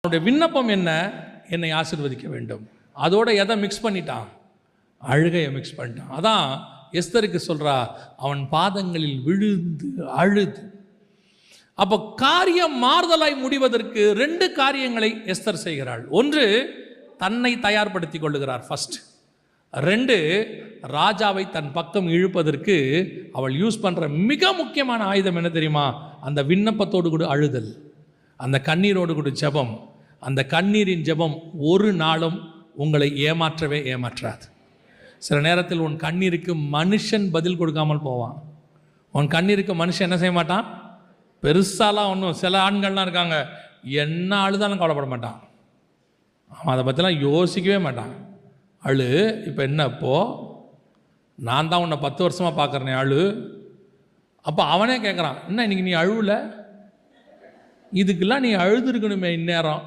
அவனுடைய விண்ணப்பம் என்ன? என்னை ஆசீர்வதிக்க வேண்டும். அதோட எதை மிக்ஸ் பண்ணிட்டான்? அழுகையை மிக்ஸ் பண்ணிட்டான். அதான் எஸ்தருக்கு சொல்றா, அவன் பாதங்களில் விழுந்து அழுது. அப்போ காரியம் மாறுதலாய் முடிவதற்கு 2 காரியங்களை எஸ்தர் செய்கிறாள். ஒன்று, தன்னை தயார்படுத்தி கொள்ளுகிறார் ஃபர்ஸ்ட். 2, ராஜாவை தன் பக்கம் இழுப்பதற்கு அவள் யூஸ் பண்ணுற மிக முக்கியமான ஆயுதம் என்ன தெரியுமா? அந்த விண்ணப்பத்தோடு கூட அழுதல், அந்த கண்ணீரோடு கூட ஜெபம். அந்த கண்ணீரின் ஜெபம் ஒரு நாளும் உங்களை ஏமாற்றவே ஏமாற்றாது. சில நேரத்தில் உன் கண்ணீருக்கு மனுஷன் பதில் கொடுக்காமல் போவான். உன் கண்ணீருக்கு மனுஷன் என்ன செய்ய மாட்டான்? பெருசாலாம் ஒன்றும். சில ஆண்கள்லாம் இருக்காங்க, என்ன அழுதாலும் கவலைப்பட மாட்டான். அவன் அதை பற்றிலாம் யோசிக்கவே மாட்டான். அழு, இப்போ என்ன, இப்போது நான் தான் உன்னை 10 வருஷமாக பார்க்குறேனே, அழு. அப்போ அவனே கேட்குறான், என்ன இன்னைக்கு நீ அழுவல? இதுக்கெல்லாம் நீ அழுதுருக்கணுமே இந்நேரம்.